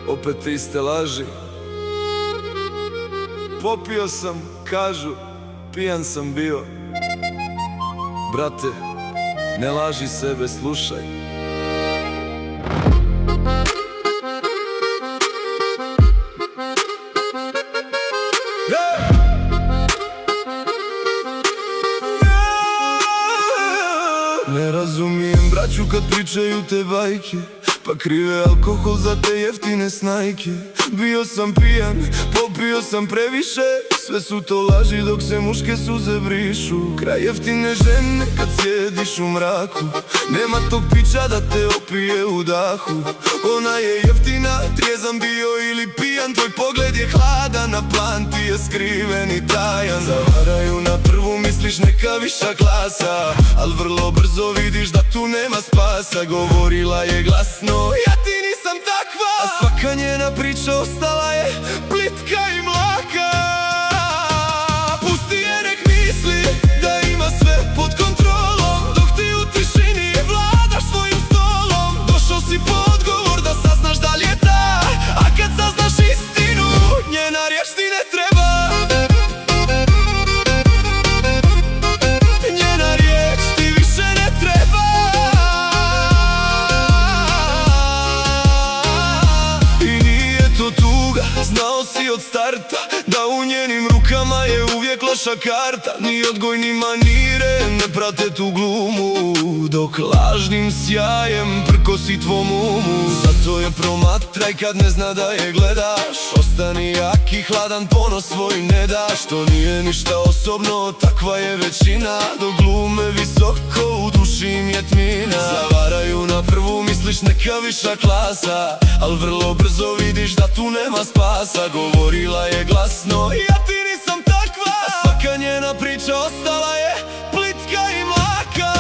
Opet iste laži. Popio sam, kažu, pijan sam bio. Brate, ne laži sebe, slušaj. Ne razumijem braću kad pričaju te bajke, pa krive alkohol za te jeftine snajke. Bio sam pijan, popio sam previše, sve su to laži dok se muške suze brišu. Kraj jeftine žene kad sjediš u mraku, nema tog pića da te opije u dahu. Ona je jeftina, trijezan bio ili pijan, tvoj pogled je hladan, a plan ti je skriven i tajan. Zavaraju na prvu, misliš neka viša klasa, al vrlo brzo vidiš da tu nema spasa. Govorila je glasno, ja ti nisam takva, a svaka njena priča ostala je plitka i mlaka. Pusti je nek misli da ima sve pod kontrolom, dok ti u tišini vladaš svojim stolom. Došao si po odgovor da saznaš da li je ta, a kad saznaš istinu, njena riječ ti ne treba. Njena riječ ti više ne treba. I nije to tuga, znao si od starta da u njenim rukama je uvijek loša karta. Ni odgoj ni manire ne prate tu glumu, dok lažnim sjajem prkosi tvom umu. Zato je promatraj kad ne zna da je gledaš, ostani jak i hladan, ponos svoj ne daš. To nije ništa osobno, takva je većina, dok glume visoko u duši im je tmina. Zavaraju na prvu, misliš neka viša klasa, al vrlo brzo vidiš da tu nema spasa. Govorila je glasno, ja ti nisam takva, a svaka njena priča ostala je plitka i mlaka.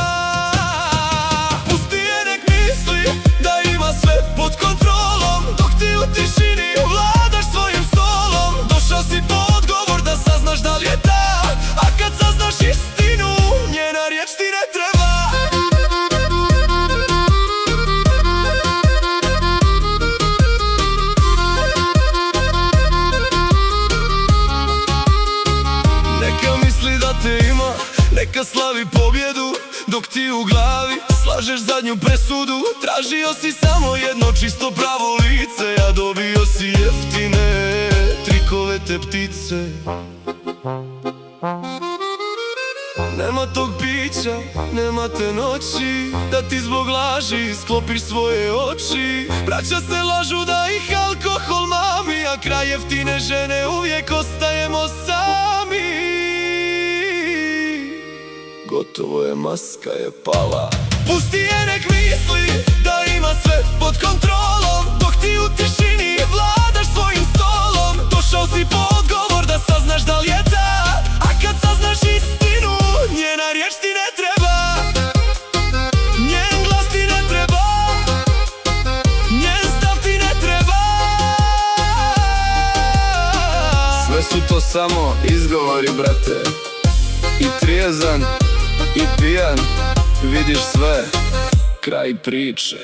Pusti je nek misli da ima sve pod kontrolom, dok ti u tišini vladaš svojim stolom. Došao si po odgovor da saznaš da li je ta, a kad saznaš istinu, njena riječ ti ne treba. Neka misli da te ima, neka slavi pobjedu, dok ti u glavi slažeš zadnju presudu. Tražio si samo jedno čisto pravo lice, a dobio si jeftine trikove te ptice. Nema tog pića, nema te noći, da ti zbog laži sklopiš svoje oči. Braća se lažu da ih alkohol mami, a kraj jeftine žene uvijek ostajemo sami. Gotovo je, maska je pala. Pusti je nek misli da ima sve pod kontrolom, dok ti u tišini vladaš svojim stolom. Došao si po odgovor da saznaš da li je ta, a kad saznaš istinu, njena riječ ti ne treba. Njen glas ti ne treba, njen stav ti ne treba. Sve su to samo izgovori, brate. I trijezan i pijan, vidiš sve, kraj priče.